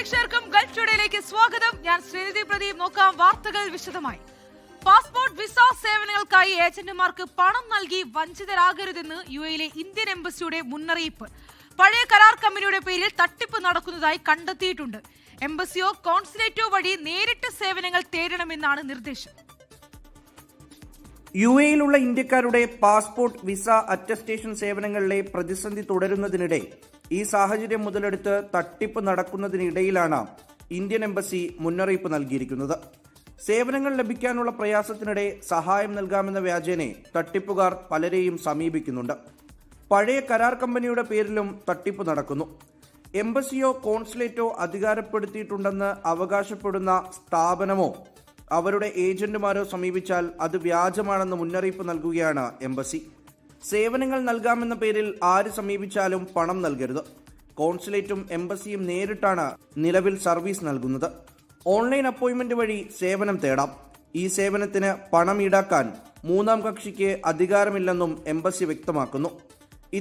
പ്രേക്ഷകർക്കും ഗൾഫ് ടുഡേയിലേക്ക് സ്വാഗതം. ഞാൻ ശ്രീനിധി പ്രദീപ്. നോക്കാം വാർത്തകൾ വിശദമായി. പാസ്പോർട്ട് വിസ സേവനങ്ങൾക്കായി ഏജന്റുമാർക്ക് പണം നൽകി വഞ്ചിതരാകരുതെന്ന് യുഎയിലെ ഇന്ത്യൻ എംബസിയുടെ മുന്നറിയിപ്പ്. പഴയ കരാർ കമ്പനിയുടെ പേരിൽ തട്ടിപ്പ് നടക്കുന്നതായി കണ്ടെത്തിയിട്ടുണ്ട്. എംബസിയോ കോൺസുലേറ്റോ വഴി നേരിട്ട് സേവനങ്ങൾ തേടണമെന്നാണ് നിർദ്ദേശം. യുഎയിലുള്ള ഇന്ത്യക്കാരുടെ പാസ്പോർട്ട് വിസ അറ്റസ്റ്റേഷൻ സേവനങ്ങളിലെ പ്രതിസന്ധി തുടരുന്നതിനിടെ ഈ സാഹചര്യം മുതലെടുത്ത് തട്ടിപ്പ് നടക്കുന്നതിനിടയിലാണ് ഇന്ത്യൻ എംബസി മുന്നറിയിപ്പ് നൽകിയിരിക്കുന്നത്. സേവനങ്ങൾ ലഭിക്കാനുള്ള പ്രയാസത്തിനിടെ സഹായം നൽകാമെന്ന വ്യാജേനെ തട്ടിപ്പുകാർ പലരെയും സമീപിക്കുന്നുണ്ട്. പഴയ കരാർ കമ്പനിയുടെ പേരിലും തട്ടിപ്പ് നടക്കുന്നു. എംബസിയോ കോൺസുലേറ്റോ അധികാരപ്പെടുത്തിയിട്ടുണ്ടെന്ന് അവകാശപ്പെടുന്ന സ്ഥാപനമോ അവരുടെ ഏജന്റുമാരോ സമീപിച്ചാൽ അത് വ്യാജമാണെന്ന് മുന്നറിയിപ്പ് നൽകുകയാണ് എംബസി. സേവനങ്ങൾ നൽകാമെന്ന പേരിൽ ആര് സമീപിച്ചാലും പണം നൽകരുത്. കോൺസുലേറ്റും എംബസിയും നേരിട്ടാണ് നിലവിൽ സർവീസ് നൽകുന്നത്. ഓൺലൈൻ അപ്പോയിന്റ്മെന്റ് വഴി സേവനം തേടാം. ഈ സേവനത്തിന് പണം ഈടാക്കാൻ മൂന്നാം കക്ഷിക്ക് അധികാരമില്ലെന്നും എംബസി വ്യക്തമാക്കുന്നു.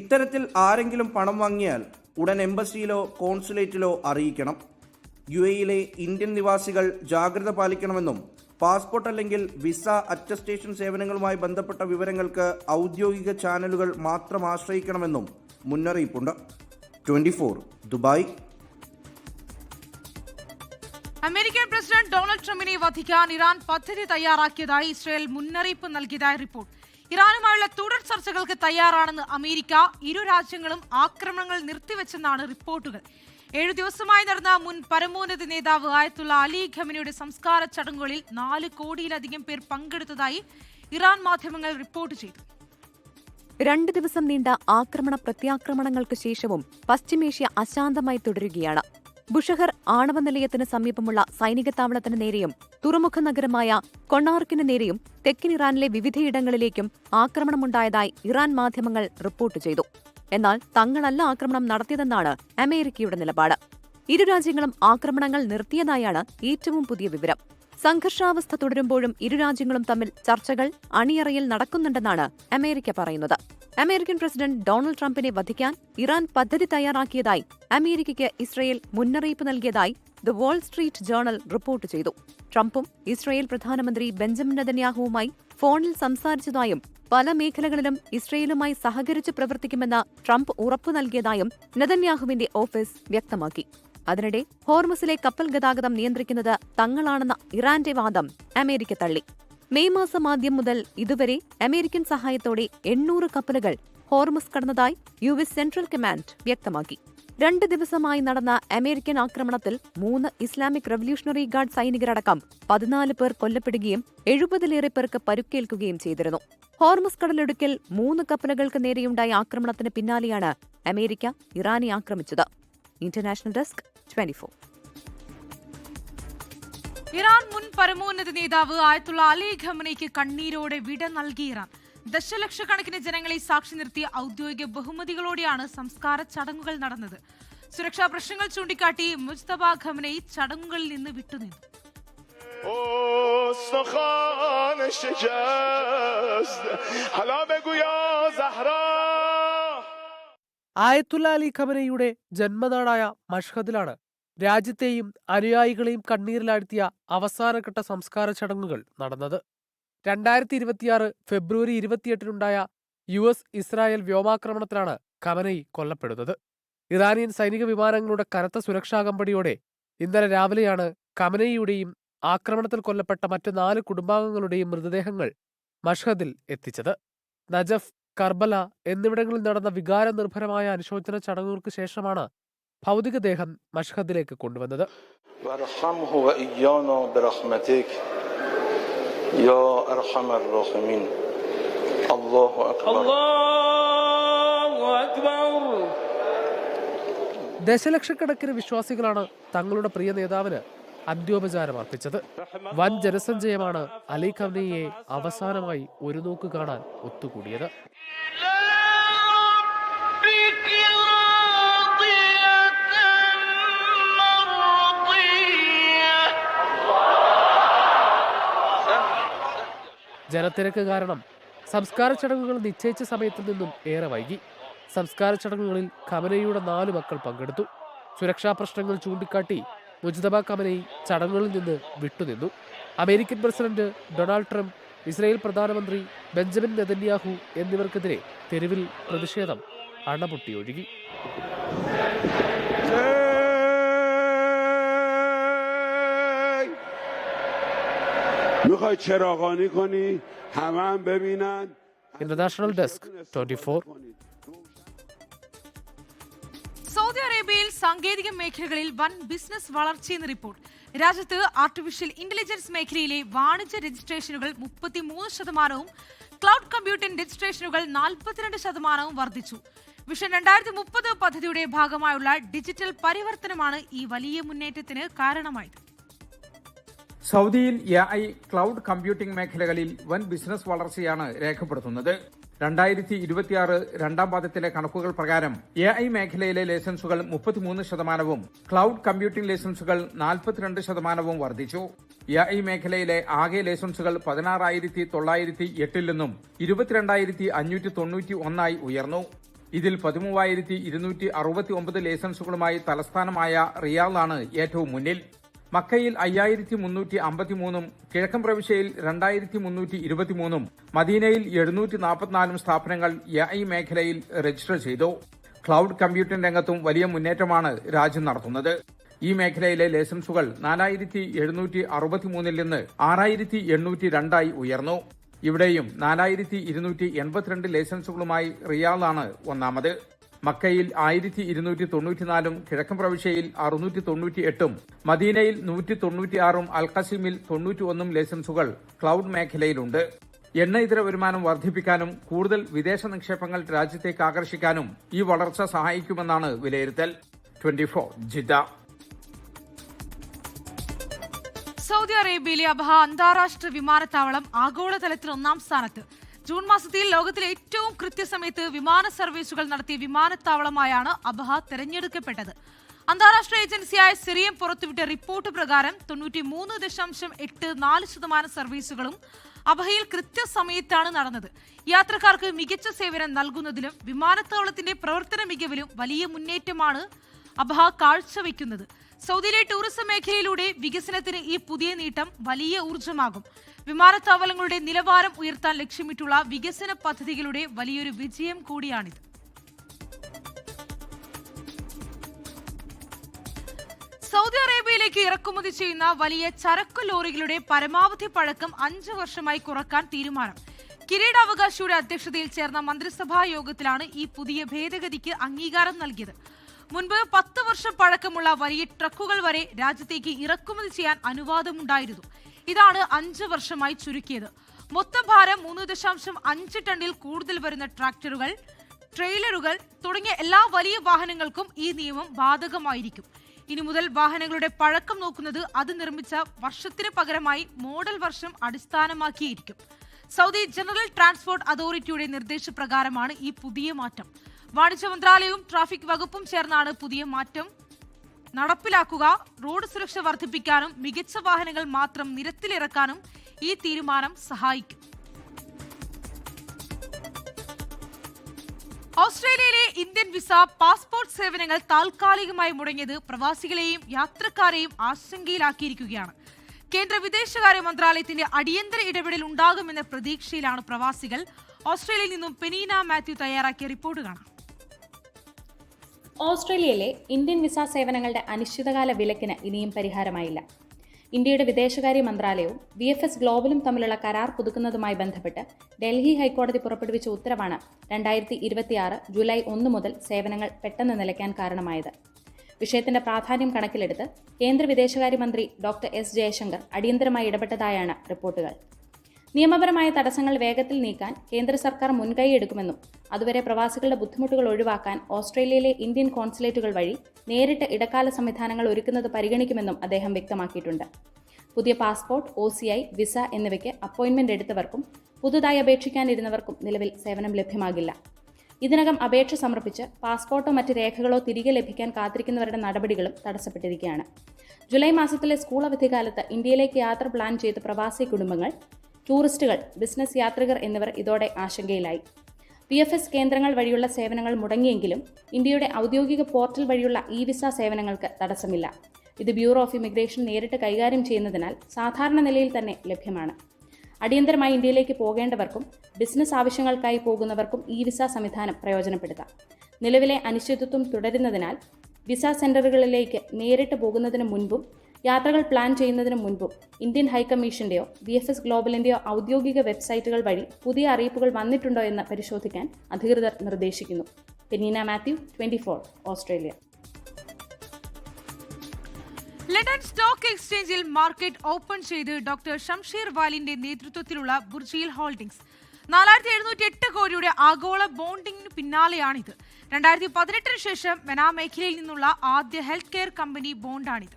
ഇത്തരത്തിൽ ആരെങ്കിലും പണം വാങ്ങിയാൽ ഉടൻ എംബസിയിലോ കോൺസുലേറ്റിലോ അറിയിക്കണം. യുഎയിലെ ഇന്ത്യൻ നിവാസികൾ ജാഗ്രത പാലിക്കണമെന്നും പാസ്പോർട്ട് അല്ലെങ്കിൽ വിസ അറ്റസ്റ്റേഷൻ സേവനങ്ങളുമായി ബന്ധപ്പെട്ട വിവരങ്ങൾക്ക് ഔദ്യോഗിക ചാനലുകൾ മാത്രം ആശ്രയിക്കണമെന്നും മുന്നറിയിപ്പുണ്ട്. 24 ദുബായ്. അമേരിക്കൻ പ്രസിഡന്റ് ഡൊണാൾഡ് ട്രംപിനെ വധിക്കാൻ ഇറാൻ പദ്ധതി തയ്യാറാക്കിയതായി ഇസ്രായേൽ മുന്നറിയിപ്പ് നൽകിയതായി റിപ്പോർട്ട്. ഇറാനുമായുള്ള തുടർ ചർച്ചകൾക്ക് തയ്യാറാണെന്ന് അമേരിക്ക. ഇരു രാജ്യങ്ങളും ആക്രമണങ്ങൾ നിർത്തിവെച്ചെന്നാണ് റിപ്പോർട്ടുകൾ. 7 ദിവസമായി നടന്ന മുൻ പരമോന്നത നേതാവ് ആയത്തുള്ള അലി ഖമനിയുടെ സംസ്കാര ചടങ്ങുകളിൽ 4 കോടിയിലധികം പേർ പങ്കെടുത്തതായി ഇറാൻ മാധ്യമങ്ങൾ റിപ്പോർട്ട് ചെയ്തു. 2 ദിവസം നീണ്ട ആക്രമണ പ്രത്യാക്രമണങ്ങൾക്ക് ശേഷവും പശ്ചിമേഷ്യ അശാന്തമായി തുടരുകയാണ്. ബുഷഹർ ആണവ നിലയത്തിന് സമീപമുള്ള സൈനിക താവളത്തിന് നേരെയും തുറമുഖ നഗരമായ കൊണാർക്കിന് നേരെയും തെക്കൻ ഇറാനിലെ വിവിധയിടങ്ങളിലേക്കും ആക്രമണമുണ്ടായതായി ഇറാൻ മാധ്യമങ്ങൾ റിപ്പോർട്ട് ചെയ്തു. എന്നാൽ തങ്ങളല്ല ആക്രമണം നടത്തിയതെന്നാണ് അമേരിക്കയുടെ നിലപാട്. ഇരു രാജ്യങ്ങളും ആക്രമണങ്ങൾ നിർത്തിയതായാണ് ഏറ്റവും പുതിയ വിവരം. സംഘർഷാവസ്ഥ തുടരുമ്പോഴും ഇരു രാജ്യങ്ങളും തമ്മിൽ ചർച്ചകൾ അണിയറയിൽ നടക്കുന്നുണ്ടെന്നാണ് അമേരിക്ക പറയുന്നത്. അമേരിക്കൻ പ്രസിഡന്റ് ഡൊണാൾഡ് ട്രംപിനെ വധിക്കാൻ ഇറാൻ പദ്ധതി തയ്യാറാക്കിയതായി അമേരിക്കയ്ക്ക് ഇസ്രയേൽ മുന്നറിയിപ്പ് നൽകിയതായി the Wall Street journal report ചെയ്തു. ട്രംപും ഇസ്രയേൽ പ്രധാനമന്ത്രി ബെഞ്ചമിൻ നെതന്യാഹുവുമായി ഫോണിൽ സംസാരിച്ചതായും പല മേഖലകളിലും ഇസ്രയേലുമായി സഹകരിച്ച് പ്രവർത്തിക്കുമെന്ന് ട്രംപ് ഉറപ്പു നൽകിയതായും നെതന്യാഹുവിന്റെ ഓഫീസ് വ്യക്തമാക്കി. അതിനിടെ ഹോർമുസിലെ കപ്പൽ ഗതാഗതം നിയന്ത്രിക്കുന്നത് തങ്ങളാണെന്ന ഇറാന്റെ വാദം അമേരിക്ക തള്ളി. മെയ് മാസം ആദ്യം മുതൽ ഇതുവരെ അമേരിക്കൻ സഹായത്തോടെ 800 കപ്പലുകൾ ഹോർമുസ് കടന്നതായി US സെൻട്രൽ കമാൻഡ് വ്യക്തമാക്കി. 2 ദിവസമായി നടന്ന അമേരിക്കൻ ആക്രമണത്തിൽ 3 ഇസ്ലാമിക് റവല്യൂഷണറി ഗാർഡ് സൈനികരടക്കം 14 പേർ കൊല്ലപ്പെടുകയും 70-ലേറെ പേർക്ക് പരുക്കേൽക്കുകയും ചെയ്തിരുന്നു. ഹോർമുസ് കടലിടുക്കിൽ 3 കപ്പലുകൾക്ക് നേരെയുണ്ടായ ആക്രമണത്തിന് പിന്നാലെയാണ് അമേരിക്ക ഇറാനെ ആക്രമിച്ചത്. International desk 24. ഇറാൻ മുൻ പരമോന്നത നേതാവ് ആയത്തുള്ള അലി ഖമനിക്ക് കണ്ണീരോടെ വിട നൽകി ഇറാൻ. ദശലക്ഷക്കണക്കിന് ജനങ്ങളെ സാക്ഷി നിർത്തിയ ഔദ്യോഗിക ബഹുമതികളോടെയാണ് സംസ്കാര ചടങ്ങുകൾ നടന്നത്. സുരക്ഷാ പ്രശ്നങ്ങൾ ചൂണ്ടിക്കാട്ടി മുജ്തബ ഖമനി ചടങ്ങുകളിൽ നിന്ന് വിട്ടുനിന്നു. ആയത്തുള്ള അലി ഖമനയുടെ ജന്മനാടായ മഷ്ഹദിലാണ് രാജ്യത്തെയും അനുയായികളെയും കണ്ണീരിലാഴ്ത്തിയ അവസാനഘട്ട സംസ്കാര ചടങ്ങുകൾ നടന്നത്. 2026 ഫെബ്രുവരി 28-നുണ്ടായ US ഇസ്രായേൽ വ്യോമാക്രമണത്തിലാണ് ഖമനയി കൊല്ലപ്പെടുന്നത്. ഇറാനിയൻ സൈനിക വിമാനങ്ങളുടെ കനത്ത സുരക്ഷാ കമ്പടിയോടെ ഇന്നലെ രാവിലെയാണ് ഖമനയിയുടെയും ആക്രമണത്തിൽ കൊല്ലപ്പെട്ട മറ്റ് 4 കുടുംബാംഗങ്ങളുടെയും മൃതദേഹങ്ങൾ മഷ്ഹദിൽ എത്തിച്ചത്. നജഫ്, കർബല എന്നിവിടങ്ങളിൽ നടന്ന വികാരനിർഭരമായ അനുശോചന ചടങ്ങുകൾക്ക് ശേഷമാണ് ഭൗതികദേഹം മഷ്ഹദിലേക്ക് കൊണ്ടുവന്നത്. ദശലക്ഷക്കണക്കിന് വിശ്വാസികളാണ് തങ്ങളുടെ പ്രിയ നേതാവിന് അന്ത്യോപചാരം അർപ്പിച്ചത്. വൻ ജനസഞ്ചയമാണ് അലി ഖമനിയെ അവസാനമായി ഒരു നോക്ക് കാണാൻ ഒത്തുകൂടിയത്. ജനത്തിരക്ക് കാരണം സംസ്കാര ചടങ്ങുകൾ നിശ്ചയിച്ച സമയത്തിൽ നിന്നും ഏറെ വൈകി. സംസ്കാര ചടങ്ങുകളിൽ ഖമനയുടെ 4 മക്കൾ പങ്കെടുത്തു. സുരക്ഷാ പ്രശ്നങ്ങൾ ചൂണ്ടിക്കാട്ടി മുജ്തബ കമനയി ചടങ്ങുകളിൽ നിന്ന് വിട്ടുനിന്നു. അമേരിക്കൻ പ്രസിഡന്റ് ഡൊണാൾഡ് ട്രംപ്, ഇസ്രായേൽ പ്രധാനമന്ത്രി ബെഞ്ചമിൻ നെതന്യാഹു എന്നിവർക്കെതിരെ തെരുവിൽ പ്രതിഷേധം അണപൊട്ടിയൊഴുകി. International desk 24. സൗദി അറേബ്യയിൽ സാങ്കേതിക മേഖലകളിൽ വൻ ബിസിനസ് വളർച്ചയെന്ന് റിപ്പോർട്ട്. രാജ്യത്ത് ആർട്ടിഫിഷ്യൽ ഇന്റലിജൻസ് മേഖലയിലെ വാണിജ്യ രജിസ്ട്രേഷനുകൾ 33%, ക്ലൗഡ് കമ്പ്യൂട്ടിംഗ് രജിസ്ട്രേഷനുകൾ 42% വർദ്ധിച്ചു. വിഷൻ 2030 പദ്ധതിയുടെ ഭാഗമായുള്ള ഡിജിറ്റൽ പരിവർത്തനമാണ് ഈ വലിയ മുന്നേറ്റത്തിന് കാരണമായത്. സൗദിയിൽ AI ക്ലൗഡ് കമ്പ്യൂട്ടിംഗ് മേഖലകളിൽ വൻ ബിസിനസ് വളർച്ചയാണ് രേഖപ്പെടുത്തുന്നത്. 2026 രണ്ടാം പാദത്തിലെ കണക്കുകൾ പ്രകാരം AI മേഖലയിലെ ലൈസൻസുകൾ 33%, ക്ലൗഡ് കമ്പ്യൂട്ടിംഗ് ലൈസൻസുകൾ 42% വർദ്ധിച്ചു. AI മേഖലയിലെ ആകെ ലൈസൻസുകൾ 16,908 നിന്നും 22,591 ഉയർന്നു. ഇതിൽ 13,269 ലൈസൻസുകളുമായി തലസ്ഥാനമായ റിയാദാണ് ഏറ്റവും മുന്നിൽ. മക്കയിൽ 5,353, കിഴക്കൻ പ്രവിശ്യയിൽ 2,323, മദീനയിൽ 744 സ്ഥാപനങ്ങൾ AI മേഖലയിൽ രജിസ്റ്റർ ചെയ്തു. ക്ലൗഡ് കമ്പ്യൂട്ടിംഗ് രംഗത്തും വലിയ മുന്നേറ്റമാണ് രാജ്യം നടത്തുന്നത്. ഈ മേഖലയിലെ ലൈസൻസുകൾ 4,763 നിന്ന് 6,802 ഉയർന്നു. ഇവിടെയും 4,282 ലൈസൻസുകളുമായി റിയാദാണ് ഒന്നാമത്. മക്കയിൽ 1,294, കിഴക്കൻ പ്രവിശ്യയിൽ 698, മദീനയിൽ 196, അൽഖസീമിൽ 91 ലൈസൻസുകൾ ക്ലൗഡ് മേഖലയിലുണ്ട്. എണ്ണ ഇതര വരുമാനം വർദ്ധിപ്പിക്കാനും കൂടുതൽ വിദേശ നിക്ഷേപങ്ങൾ രാജ്യത്തേക്ക് ആകർഷിക്കാനും ഈ വളർച്ച സഹായിക്കുമെന്നാണ് വിലയിരുത്തൽ. 24 ജിദ്ദ. സൗദി അറേബ്യയിലെ അബഹ അന്താരാഷ്ട്ര വിമാനത്താവളം ആഗോളതലത്തിൽ 1ാം സ്ഥാനത്ത്. ജൂൺ മാസത്തിൽ ലോകത്തിലെ ഏറ്റവും കൃത്യസമയത്ത് വിമാന സർവീസുകൾ നടത്തിയ വിമാനത്താവളമായാണ് അബഹ തെരഞ്ഞെടുക്കപ്പെട്ടത്. അന്താരാഷ്ട്ര ഏജൻസിയായ സിറിയം പുറത്തുവിട്ട റിപ്പോർട്ട് പ്രകാരം 93.84% സർവീസുകളും അബഹയിൽ കൃത്യസമയത്താണ് നടന്നത്. യാത്രക്കാർക്ക് മികച്ച സേവനം നൽകുന്നതിലും വിമാനത്താവളത്തിന്റെ പ്രവർത്തന മികവിലും വലിയ മുന്നേറ്റമാണ് അബഹ കാഴ്ചവെക്കുന്നത്. സൗദിയിലെ ടൂറിസം മേഖലയിലൂടെ വികസനത്തിന് ഈ പുതിയ നേട്ടം വലിയ ഊർജ്ജമാകും. വിമാനത്താവളങ്ങളുടെ നിലവാരം ഉയർത്താൻ ലക്ഷ്യമിട്ടുള്ള വികസന പദ്ധതികളുടെ വലിയൊരു വിജയം കൂടിയാണിത്. സൗദി അറേബ്യയിലേക്ക് ഇറക്കുമതി ചെയ്യുന്ന വലിയ ചരക്കു ലോറികളുടെ പരമാവധി പഴക്കം 5 വർഷമായി കുറക്കാൻ തീരുമാനം. കിരീടാവകാശിയുടെ അധ്യക്ഷതയിൽ ചേർന്ന മന്ത്രിസഭാ യോഗത്തിലാണ് ഈ പുതിയ ഭേദഗതിക്ക് അംഗീകാരം നൽകിയത്. മുൻപ് 10 വർഷം പഴക്കമുള്ള വലിയ ട്രക്കുകൾ വരെ രാജ്യത്തേക്ക് ഇറക്കുമതി ചെയ്യാൻ അനുവാദമുണ്ടായിരുന്നു. ഇതാണ് 5 വർഷമായി ചുരുക്കിയത്. മൊത്തം ഭാരം 3.5 ടണ്ണിൽ കൂടുതൽ വരുന്ന ട്രാക്ടറുകൾ, ട്രെയിലറുകൾ തുടങ്ങിയ എല്ലാ വലിയ വാഹനങ്ങൾക്കും ഈ നിയമം ബാധകമായിരിക്കും. ഇനി മുതൽ വാഹനങ്ങളുടെ പഴക്കം നോക്കുന്നത് അത് നിർമ്മിച്ച വർഷത്തിന് പകരമായി മോഡൽ വർഷം അടിസ്ഥാനമാക്കിയിരിക്കും. സൗദി ജനറൽ ട്രാൻസ്പോർട്ട് അതോറിറ്റിയുടെ നിർദ്ദേശപ്രകാരമാണ് ഈ പുതിയ മാറ്റം. വാണിജ്യ മന്ത്രാലയവും ട്രാഫിക് വകുപ്പും ചേർന്നാണ് പുതിയ മാറ്റം നടപ്പിലാക്കുക. റോഡ് സുരക്ഷ വർദ്ധിപ്പിക്കാനും മികച്ച വാഹനങ്ങൾ മാത്രം നിരത്തിലിറക്കാനും ഈ തീരുമാനം സഹായിക്കും. ഓസ്ട്രേലിയയിലെ ഇന്ത്യൻ വിസ പാസ്പോർട്ട് സേവനങ്ങൾ താൽക്കാലികമായി മുടങ്ങിയത് പ്രവാസികളെയും യാത്രക്കാരെയും ആശങ്കയിലാക്കിയിരിക്കുകയാണ്. കേന്ദ്ര വിദേശകാര്യ മന്ത്രാലയത്തിന്റെ അടിയന്തര ഇടപെടൽ ഉണ്ടാകുമെന്ന പ്രതീക്ഷയിലാണ് പ്രവാസികൾ. ഓസ്ട്രേലിയയിൽ നിന്നും പെനീന മാത്യു തയ്യാറാക്കിയ റിപ്പോർട്ട് കാണാം. ഓസ്ട്രേലിയയിലെ ഇന്ത്യൻ വിസ സേവനങ്ങളുടെ അനിശ്ചിതകാല വിലക്കിന് ഇനിയും പരിഹാരമായില്ല. ഇന്ത്യയുടെ വിദേശകാര്യ മന്ത്രാലയവും VFS ഗ്ലോബലും തമ്മിലുള്ള കരാർ പുതുക്കുന്നതുമായി ബന്ധപ്പെട്ട് ഡൽഹി ഹൈക്കോടതി പുറപ്പെടുവിച്ച ഉത്തരവാണ് 2026 ജൂലൈ 1 മുതൽ സേവനങ്ങൾ പെട്ടെന്ന് നിലയ്ക്കാൻ കാരണമായത്. വിഷയത്തിന്റെ പ്രാധാന്യം കണക്കിലെടുത്ത് കേന്ദ്ര വിദേശകാര്യമന്ത്രി ഡോക്ടർ S ജയശങ്കർ അടിയന്തരമായി ഇടപെട്ടതായാണ് റിപ്പോർട്ടുകൾ. നിയമപരമായ തടസ്സങ്ങൾ വേഗത്തിൽ നീക്കാൻ കേന്ദ്ര സർക്കാർ മുൻകൈയെടുക്കുമെന്നും അതുവരെ പ്രവാസികളുടെ ബുദ്ധിമുട്ടുകൾ ഒഴിവാക്കാൻ ഓസ്ട്രേലിയയിലെ ഇന്ത്യൻ കോൺസുലേറ്റുകൾ വഴി നേരിട്ട് ഇടക്കാല സംവിധാനങ്ങൾ ഒരുക്കുന്നത് പരിഗണിക്കുമെന്നും അദ്ദേഹം വ്യക്തമാക്കിയിട്ടുണ്ട്. പുതിയ പാസ്പോർട്ട്, OCI, വിസ എന്നിവയ്ക്ക് അപ്പോയിന്റ്മെന്റ് എടുത്തവർക്കും പുതുതായി അപേക്ഷിക്കാനിരുന്നവർക്കും നിലവിൽ സേവനം ലഭ്യമാകില്ല. ഇതിനകം അപേക്ഷ സമർപ്പിച്ച് പാസ്പോർട്ടോ മറ്റ് രേഖകളോ തിരികെ ലഭിക്കാൻ കാത്തിരിക്കുന്നവരുടെ നടപടികളും തടസ്സപ്പെട്ടിരിക്കുകയാണ്. ജൂലൈ മാസത്തിലെ സ്കൂൾ അവധിക്കാലത്ത് ഇന്ത്യയിലേക്ക് യാത്ര പ്ലാൻ ചെയ്ത പ്രവാസി കുടുംബങ്ങൾ, ടൂറിസ്റ്റുകൾ, ബിസിനസ് യാത്രികർ എന്നിവർ ഇതോടെ ആശങ്കയിലായി. VFS കേന്ദ്രങ്ങൾ വഴിയുള്ള സേവനങ്ങൾ മുടങ്ങിയെങ്കിലും ഇന്ത്യയുടെ ഔദ്യോഗിക പോർട്ടൽ വഴിയുള്ള ഇ വിസ സേവനങ്ങൾക്ക് തടസ്സമില്ല. ഇത് ബ്യൂറോ ഓഫ് ഇമിഗ്രേഷൻ നേരിട്ട് കൈകാര്യം ചെയ്യുന്നതിനാൽ സാധാരണ നിലയിൽ തന്നെ ലഭ്യമാണ്. അടിയന്തരമായി ഇന്ത്യയിലേക്ക് പോകേണ്ടവർക്കും ബിസിനസ് ആവശ്യങ്ങൾക്കായി പോകുന്നവർക്കും ഈ വിസ സംവിധാനം പ്രയോജനപ്പെടുത്താം. നിലവിലെ അനിശ്ചിതത്വം തുടരുന്നതിനാൽ വിസ സെന്ററുകളിലേക്ക് നേരിട്ട് പോകുന്നതിന് മുൻപും യാത്രകൾ പ്ലാൻ ചെയ്യുന്നതിന് മുൻപും ഇന്ത്യൻ ഹൈക്കമ്മീഷന്റെയോ VFS ഗ്ലോബലിന്റെയോ ഔദ്യോഗിക വെബ്സൈറ്റുകൾ വഴി പുതിയ അറിയിപ്പുകൾ വന്നിട്ടുണ്ടോ എന്ന് പരിശോധിക്കാൻ അധികൃതർ നിർദ്ദേശിക്കുന്നു. Penina Mathew, 24, Australia. London stock എക്സ്ചേഞ്ചിൽ മാർക്കറ്റ് ഓപ്പൺ ചെയ്ത് ഡോക്ടർ ഷംഷീർ വാലിന്റെ നേതൃത്വത്തിലുള്ള ബുർജിൽ ഹോൾഡിംഗ്സ് 4708 കോടിയുടെ ആഗോള ബോണ്ടിങ്ങിന് പിന്നാലെയാണിത്. 2018 ശേഷം മെനാ മേഖലയിൽ നിന്നുള്ള ആദ്യ ഹെൽത്ത് കെയർ കമ്പനി ബോണ്ടാണിത്.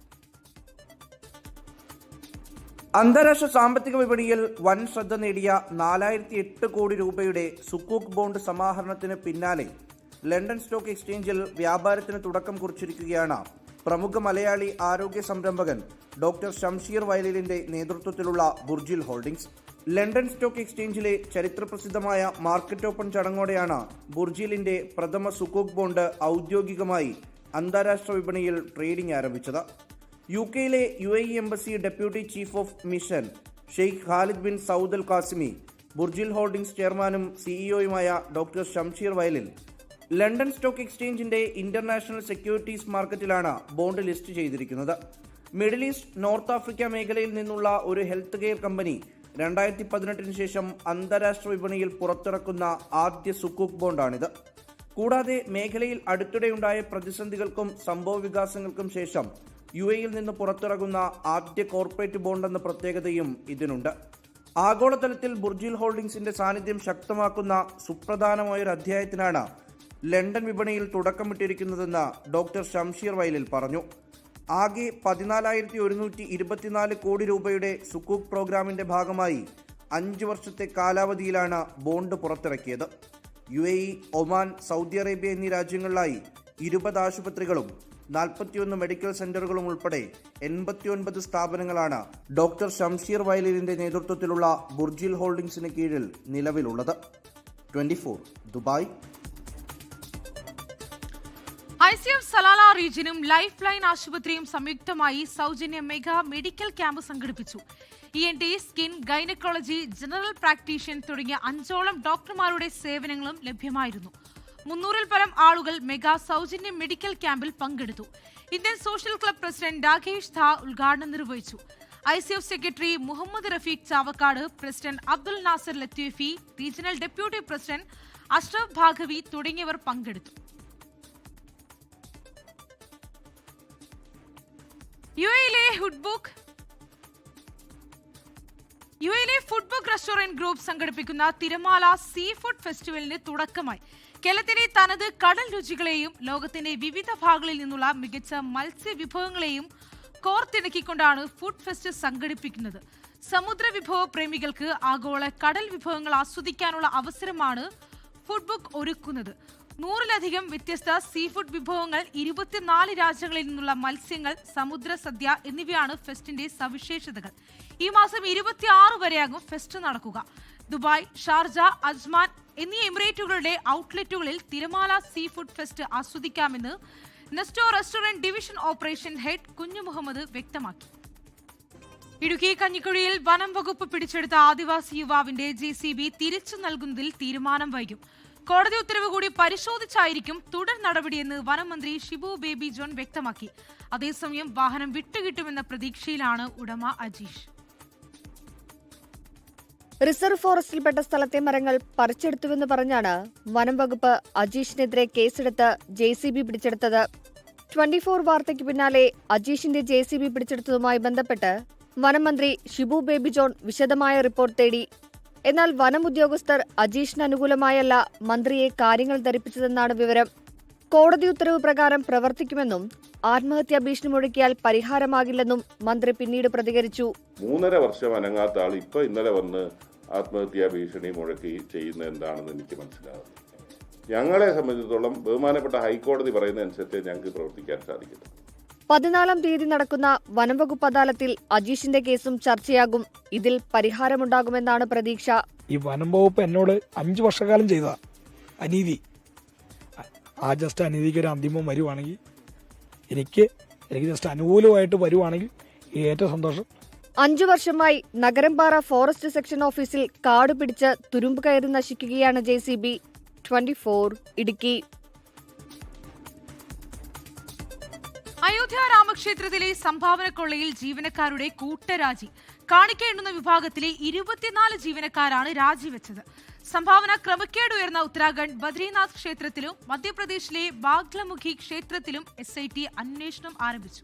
അന്താരാഷ്ട്ര സാമ്പത്തിക വിപണിയിൽ വൻ ശ്രദ്ധ നേടിയ 4008 കോടി രൂപയുടെ സുക്കൂക്ക് ബോണ്ട് സമാഹരണത്തിന് പിന്നാലെ ലണ്ടൻ സ്റ്റോക്ക് എക്സ്ചേഞ്ചിൽ വ്യാപാരത്തിന് തുടക്കം കുറിച്ചിരിക്കുകയാണ് പ്രമുഖ മലയാളി ആരോഗ്യ സംരംഭകൻ ഡോക്ടർ ഷംഷീർ വയലിലിന്റെ നേതൃത്വത്തിലുള്ള ബുർജിൽ ഹോൾഡിംഗ്സ്. ലണ്ടൻ സ്റ്റോക്ക് എക്സ്ചേഞ്ചിലെ ചരിത്രപ്രസിദ്ധമായ മാർക്കറ്റ് ഓപ്പൺ ചടങ്ങോടെയാണ് ബുർജിലിന്റെ പ്രഥമ സുക്കൂക്ക് ബോണ്ട് ഔദ്യോഗികമായി അന്താരാഷ്ട്ര വിപണിയിൽ ട്രേഡിംഗ് ആരംഭിച്ചത്. യുകെയിലെ UAE embassy deputy chief of mission Sheikh Khalid bin Saud Al Qasimi, Burjeel holdings ചെയർമാനും സിഇഒയുമായ doctor Shamsheer Vayalil London stock എക്സ്ചേഞ്ചിന്റെ ഇന്റർനാഷണൽ സെക്യൂരിറ്റീസ് മാർക്കറ്റിലാണ് ബോണ്ട് ലിസ്റ്റ് ചെയ്തിരിക്കുന്നത്. മിഡിൽ ഈസ്റ്റ്, നോർത്ത് ആഫ്രിക്ക മേഖലയിൽ നിന്നുള്ള ഒരു ഹെൽത്ത് കെയർ കമ്പനി 2018 ശേഷം അന്താരാഷ്ട്ര വിപണിയിൽ പുറത്തിറക്കുന്ന ആദ്യ സുക്കൂക്ക് ബോണ്ടാണിത്. കൂടാതെ മേഖലയിൽ അടുത്തിടെയുണ്ടായ പ്രതിസന്ധികൾക്കും സംഭവ വികാസങ്ങൾക്കും ശേഷം UAEയിൽ നിന്ന് പുറത്തിറങ്ങുന്ന ആദ്യ കോർപ്പറേറ്റ് ബോണ്ടെന്ന പ്രത്യേകതയും ഇതിനുണ്ട്. ആഗോളതലത്തിൽ ബുർജിൽ ഹോൾഡിംഗ്സിന്റെ സാന്നിധ്യം ശക്തമാക്കുന്ന സുപ്രധാനമായൊരു അധ്യായത്തിനാണ് ലണ്ടൻ വിപണിയിൽ തുടക്കമിട്ടിരിക്കുന്നതെന്ന് ഡോക്ടർ ഷംഷീർ വയലിൽ പറഞ്ഞു. ആകെ 14,124 കോടി രൂപയുടെ സുക്കൂക്ക് പ്രോഗ്രാമിന്റെ ഭാഗമായി 5 വർഷത്തെ കാലാവധിയിലാണ് ബോണ്ട് പുറത്തിറക്കിയത്. UAE, ഒമാൻ, സൗദി അറേബ്യ എന്നീ രാജ്യങ്ങളിലായി 20 ആശുപത്രികളും 41 മെഡിക്കൽ സെന്ററുകളും ഉൾപ്പെടെ 89 സ്ഥാപനങ്ങളാണ് ഡോക്ടർ ഷംഷീർ വയലിലിന്റെ നേതൃത്വത്തിലുള്ള ബുർജിൽ ഹോൾഡിംഗ്സിന് കീഴിൽ നിലവിലുള്ളത്. 24, ദുബായ്. ICF സലാല റീജിയനും ലൈഫ് ലൈൻ ആശുപത്രിയും സംയുക്തമായി സൗജന്യ മെഗാ മെഡിക്കൽ ക്യാമ്പ് സംഘടിപ്പിച്ചു. ENT, skin, gynaecology, general practitioner തുടങ്ങിയ 5ഓളം ഡോക്ടർമാരുടെ സേവനങ്ങളും ലഭ്യമായിരുന്നു. 300-ൽ പരം ആളുകൾ മെഗാ സൗജന്യ മെഡിക്കൽ ക്യാമ്പിൽ പങ്കെടുത്തു. Indian social club president Rakesh ധാ ഉദ്ഘാടനം നിർവഹിച്ചു. ICF secretary Muhammad Rafeeq Chavakkad, president Abdul Nasar Latheefi, regional deputy president Ashraf Bhagavi തുടങ്ങിയവർ പങ്കെടുത്തു. യുഎയിലെ ഫുഡ്ബുക്ക് റെസ്റ്റോറന്റ് ഗ്രൂപ്പ് സംഘടിപ്പിക്കുന്ന തിരമാല സീ ഫുഡ് ഫെസ്റ്റിവലിന് തുടക്കമായി. കേരളത്തിന്റെ തനത് കടൽ രുചികളെയും ലോകത്തിന്റെ വിവിധ ഭാഗങ്ങളിൽ നിന്നുള്ള മികച്ച മത്സ്യ വിഭവങ്ങളെയും കോർത്തിണക്കിക്കൊണ്ടാണ് ഫുഡ് ഫെസ്റ്റ് സംഘടിപ്പിക്കുന്നത്. സമുദ്ര വിഭവ പ്രേമികൾക്ക് ആഗോള കടൽ വിഭവങ്ങൾ ആസ്വദിക്കാനുള്ള അവസരമാണ് ഫുഡ്ബുക്ക് ഒരുക്കുന്നത്. 100-ലധികം വ്യത്യസ്ത സീ ഫുഡ് വിഭവങ്ങൾ, 24 രാജ്യങ്ങളിൽ നിന്നുള്ള മത്സ്യങ്ങൾ, സമുദ്ര സദ്യ എന്നിവയാണ് ഫെസ്റ്റിന്റെ സവിശേഷതകൾ. ഈ മാസം 26 വരെയാകും ഫെസ്റ്റ് നടക്കുക. ദുബായ്, ഷാർജ, അജ്മാൻ എന്നീ എമിറേറ്റുകളുടെ ഔട്ട്ലെറ്റുകളിൽ തിരമാല സീ ഫുഡ് ഫെസ്റ്റ് ആസ്വദിക്കാമെന്ന് Nesto restaurant division operation head Kunju Muhammad വ്യക്തമാക്കി. ഇടുക്കി കഞ്ഞിക്കുഴിയിൽ വനം വകുപ്പ് പിടിച്ചെടുത്ത ആദിവാസി യുവാവിന്റെ JCB തിരിച്ചു നൽകുന്നതിൽ തീരുമാനം വൈകും. കോടതി ഉത്തരവ് കൂടി പരിശോധിച്ചായിരിക്കും തുടർ നടപടിയെന്ന് വനമന്ത്രി ഷിബു ബേബി ജോൺ വ്യക്തമാക്കി. അതേസമയം വാഹനം വിട്ടുകിട്ടുമെന്ന പ്രതീക്ഷയിലാണ് ഉടമ അജീഷ്. റിസർവ് ഫോറസ്റ്റിൽപ്പെട്ട സ്ഥലത്തെ മരങ്ങൾ പറിച്ചെടുത്തുവെന്ന് പറഞ്ഞാണ് വനം വകുപ്പ് അജീഷിനെതിരെ കേസെടുത്ത് JCB പിടിച്ചെടുത്തത്. 24 വാർത്തയ്ക്ക് പിന്നാലെ അജീഷിന്റെ JCB പിടിച്ചെടുത്തതുമായി ബന്ധപ്പെട്ട് വനമന്ത്രി ഷിബു ബേബി ജോൺ വിശദമായ റിപ്പോർട്ട് തേടി. എന്നാൽ വനം ഉദ്യോഗസ്ഥർ അജീഷിന് അനുകൂലമായല്ല മന്ത്രിയെ കാര്യങ്ങൾ ധരിപ്പിച്ചതെന്നാണ് വിവരം. കോടതി ഉത്തരവ് പ്രകാരം പ്രവർത്തിക്കുമെന്നും ആത്മഹത്യാ ഭീഷണി മുഴക്കിയാൽ പരിഹാരമാകില്ലെന്നും മന്ത്രി പിന്നീട് പ്രതികരിച്ചു. 3.5 വർഷം അനങ്ങാത്ത ആൾ ഇപ്പൊ ഇന്നലെ വന്ന് ആത്മഹത്യാ ഭീഷണി മുഴക്കി ചെയ്യുന്ന എന്താണെന്ന് എനിക്ക് മനസ്സിലാകുന്നു. ഞങ്ങളെ സംബന്ധിച്ചിടത്തോളം ബഹുമാനപ്പെട്ട ഹൈക്കോടതി പറയുന്നതനുസരിച്ച് ഞങ്ങൾക്ക് പ്രവർത്തിക്കാൻ സാധിക്കും. 14-ാം തീയതി നടക്കുന്ന വനംവകുപ്പ് അദാലത്തിൽ അജീഷിന്റെ കേസും ചർച്ചയാകും. ഇതിൽ പരിഹാരമുണ്ടാകുമെന്നാണ് പ്രതീക്ഷ. ഈ വനം വകുപ്പ് എന്നോട് 5 വർഷക്കാലം ചെയ്ത അനീതി, ആ ജസ്റ്റ് അനീതിക്ക് ഒരു അന്തിമം വരുവാണെങ്കിൽ എനിക്ക് എനിക്ക് ജസ്റ്റ് അനുകൂലമായിട്ട് വരുവാണെങ്കിൽ ഏറ്റവും സന്തോഷം. 5 വർഷമായി നഗരംപാറ ഫോറസ്റ്റ് സെക്ഷൻ ഓഫീസിൽ കാട് പിടിച്ച് തുരുമ്പ് കയറി നശിക്കുകയാണ് JCB. 24 ഇടുക്കി. അയോധ്യ രാമക്ഷേത്രത്തിലെ സംഭാവന കൊള്ളയിൽ ജീവനക്കാരുടെ കൂട്ടരാജി. കാണിക്ക എണ്ണുന്ന വിഭാഗത്തിലെ 24 ജീവനക്കാരാണ് രാജിവെച്ചത്. സംഭാവന ക്രമക്കേട് ഉയർന്ന ഉത്തരാഖണ്ഡ് ബദ്രീനാഥ് ക്ഷേത്രത്തിലും മധ്യപ്രദേശിലെ ബാഗ്ലമുഖി ക്ഷേത്രത്തിലും SIT അന്വേഷണം ആരംഭിച്ചു.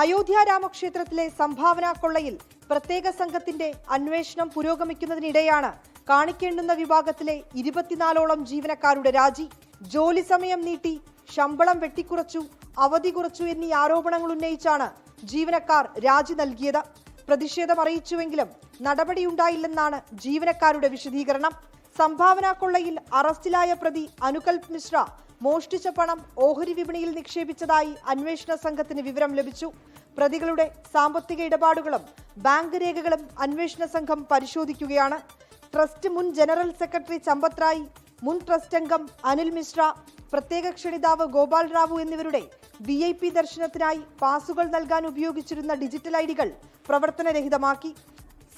അയോധ്യ രാമക്ഷേത്രത്തിലെ സംഭാവന കൊള്ളയിൽ പ്രത്യേക സംഘത്തിന്റെ അന്വേഷണം പുരോഗമിക്കുന്നതിനിടെയാണ് കാണിക്കേണ്ടുന്ന വിഭാഗത്തിലെ 24ഓളം ജീവനക്കാരുടെ രാജി. ജോലി സമയം നീട്ടി, ശമ്പളം വെട്ടിക്കുറച്ചു, അവധി കുറച്ചു എന്നീ ആരോപണങ്ങൾ ഉന്നയിച്ചാണ് ജീവനക്കാർ രാജി നൽകിയത്. പ്രതിഷേധം അറിയിച്ചുവെങ്കിലും നടപടിയുണ്ടായില്ലെന്നാണ് ജീവനക്കാരുടെ വിശദീകരണം. സംഭാവന കൊള്ളയിൽ അറസ്റ്റിലായ പ്രതി അനുകൽപ് മിശ്ര മോഷ്ടിച്ച പണം ഓഹരി വിപണിയിൽ നിക്ഷേപിച്ചതായി അന്വേഷണ സംഘത്തിന് വിവരം ലഭിച്ചു. പ്രതികളുടെ സാമ്പത്തിക ഇടപാടുകളും ബാങ്ക് രേഖകളും അന്വേഷണ സംഘം പരിശോധിക്കുകയാണ്. ട്രസ്റ്റ് മുൻ ജനറൽ സെക്രട്ടറി ചമ്പത് റായ്, മുൻ ട്രസ്റ്റ് അംഗം അനിൽ മിശ്ര, പ്രത്യേക ക്ഷണിതാവ് ഗോപാൽ റാവു എന്നിവരുടെ VIP ദർശനത്തിനായി പാസുകൾ നൽകാൻ ഉപയോഗിച്ചിരുന്ന ഡിജിറ്റൽ ഐഡികൾ പ്രവർത്തനരഹിതമാക്കി.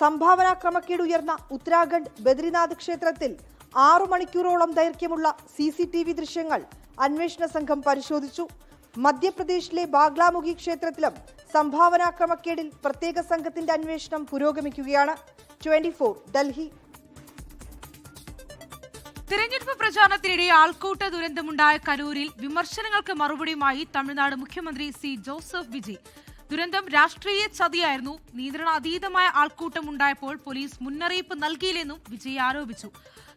സംഭാവന ക്രമക്കേട് ഉയർന്ന ഉത്തരാഖണ്ഡ് ബദ്രിനാഥ് ക്ഷേത്രത്തിൽ 6 മണിക്കൂറോളം ദൈർഘ്യമുള്ള CCTV ദൃശ്യങ്ങൾ അന്വേഷണ സംഘം പരിശോധിച്ചു. മധ്യപ്രദേശിലെ ബാഗ്ലാമുഖി ക്ഷേത്രത്തിലും സംഭാവന ക്രമക്കേടിൽ പ്രത്യേക സംഘത്തിന്റെ അന്വേഷണം പുരോഗമിക്കുകയാണ്. 24 ഡൽഹി. തിരഞ്ഞെടുപ്പ് പ്രചാരണത്തിനിടെ ആൾക്കൂട്ട ദുരന്തമുണ്ടായ കരൂരിൽ വിമർശനങ്ങൾക്ക് മറുപടിയുമായി തമിഴ്നാട് മുഖ്യമന്ത്രി C. ജോസഫ് വിജയ്. ദുരന്തം രാഷ്ട്രീയ ചതിയായിരുന്നു, നിയന്ത്രണാതീതമായ ആൾക്കൂട്ടം ഉണ്ടായപ്പോൾ പോലീസ് മുന്നറിയിപ്പ് നൽകിയില്ലെന്നും വിജയ് ആരോപിച്ചു.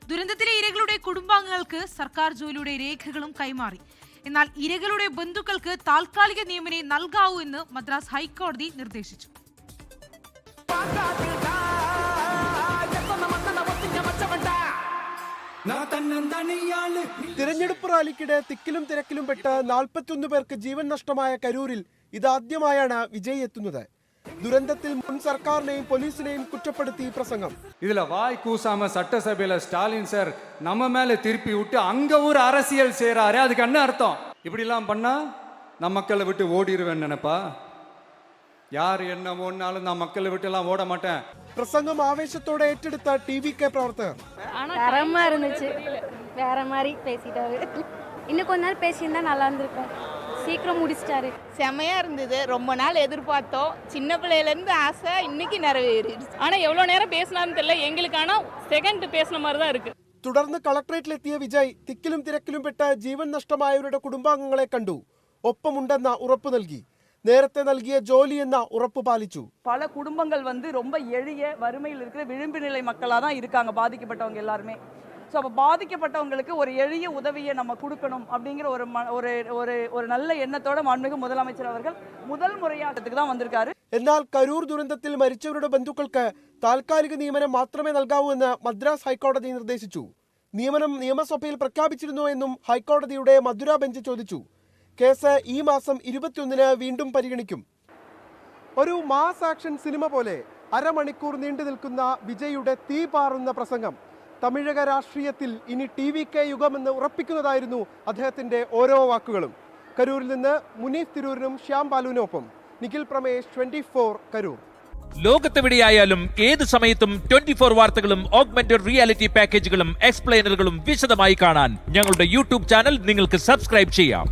ദുരന്തത്തിലെ ഇരകളുടെ കുടുംബാംഗങ്ങൾക്ക് സർക്കാർ ജോലിയുടെ രേഖകളും കൈമാറി. എന്നാൽ ഇരകളുടെ ബന്ധുക്കൾക്ക് താൽക്കാലിക നിയമനം നൽകാവൂ എന്ന് മദ്രാസ് ഹൈക്കോടതി നിർദ്ദേശിച്ചു. തിരഞ്ഞെടുപ്പ് റാലിക്കിടെ തിക്കിലും തിരക്കിലും പെട്ട് 41 പേർക്ക് ജീവൻ നഷ്ടമായ കരൂരിൽ ഇതാദ്യമായാണ് വിജയ് എത്തുന്നത്. ദുരന്തത്തിൽ മുൻ സർക്കാരിനെയും പോലീസിനെയും കുറ്റപ്പെടുത്തി പ്രസംഗം. இதுல வாய் கூசாம சட்டசபையில ஸ்டாலின் சார் நம்ம மேல திருப்பி விட்டு அங்க ஒரு அரசியல் செய்யறாரு. அதுக்கு என்ன அர்த்தம்? இப்படி எல்லாம் பண்ணா நம்ம மக்களை விட்டு ஓடிடுவேன் நினைப்பா? யார் என்ன ஓடினாலும் நான் மக்களை விட்டு எல்லாம் ஓட மாட்டேன். പ്രസംഗം ആവേശത്തോടെ ഏറ്റെടുത്ത TVK പ്രവർത്തകർ. தரமா இருந்துச்சு. வேற மாதிரி பேசிட்டாரு. இன்னும் கொஞ்ச நேரம் பேசியிருந்தா நல்லா இருந்திருக்கும். சீக்கிரம் முடிச்சிட்டாரு. செமையா இருந்தது. ரொம்ப நாள் எதிர்பார்த்தோம். சின்ன பிள்ளையில இருந்து ஆசை, இன்னைக்கு நிறைவேறிடுச்சு. ஆனா எவ்வளவு நேரம் பேசினாருன்னு தெரியல. எங்களுக்கு ஆனா செகண்ட் பேசின மாதிரி தான் இருக்கு. തുടർന്ന് കളക്ടറേറ്റിലെത്തിയ വിജയ് തിക്കിലും തിരക്കിലും പെട്ട് ജീവൻ നഷ്ടമായവരുടെ കുടുംബാംഗങ്ങളെ കണ്ടു. ഒപ്പമുണ്ടെന്ന ഉറപ്പ് നൽകി. നേരത്തെ നൽകിയ ജോലി എന്ന ഉറപ്പ് പാലിച്ചു. பல குடும்பங்கள் ரொம்ப எளிய வறுமையில் இருக்கிற விளிம்பு நிலை மக்களா தான் இருக்காங்க பாதிக்கப்பட்டவங்க எல்லாருமே. ஸோ அப்போ பாதிக்கப்பட்டவங்களுக்கு ஒரு எளிய உதவியை நம்ம கொடுக்கணும் அப்படிங்கிற ஒரு நல்ல எண்ணத்தோட மாண்புமிகு முதலமைச்சர் அவர்கள் முதல் முறையாட்டத்துக்கு தான் வந்திருக்காரு. എന്നാൽ കരൂർ ദുരന്തത്തിൽ മരിച്ചവരുടെ ബന്ധുക്കൾക്ക് താൽക്കാലിക നിയമനം മാത്രമേ നൽകാവൂ എന്ന് മദ്രാസ് ഹൈക്കോടതി നിർദ്ദേശിച്ചു. നിയമനം നിയമസഭയിൽ പ്രഖ്യാപിച്ചിരുന്നു എന്നും ഹൈക്കോടതിയുടെ മധുര ബെഞ്ച് ചോദിച്ചു. കേസ് ഈ മാസം 21-ന് വീണ്ടും പരിഗണിക്കും. ഒരു മാസ് ആക്ഷൻ സിനിമ പോലെ അരമണിക്കൂർ നീണ്ടു നിൽക്കുന്ന വിജയുടെ തീ പാറുന്ന പ്രസംഗം തമിഴക രാഷ്ട്രീയത്തിൽ ഇനി TVK യുഗമെന്ന് ഉറപ്പിക്കുന്നതായിരുന്നു അദ്ദേഹത്തിന്റെ ഓരോ വാക്കുകളും. കരൂരിൽ നിന്ന് മുനീഫ് തിരൂരിനും ശ്യാം ബാലുവിനൊപ്പം നിഖിൽ പ്രമേഷ്, 24 കരൂർ. ലോകത്തെവിടെയായാലും ഏത് സമയത്തും 24 വാർത്തകളും ഓഗ്മെന്റഡ് റിയാലിറ്റി പാക്കേജുകളും എക്സ്പ്ലെയിനറുകളും വിശദമായി കാണാൻ ഞങ്ങളുടെ YouTube ചാനൽ നിങ്ങൾക്ക് സബ്സ്ക്രൈബ് ചെയ്യാം.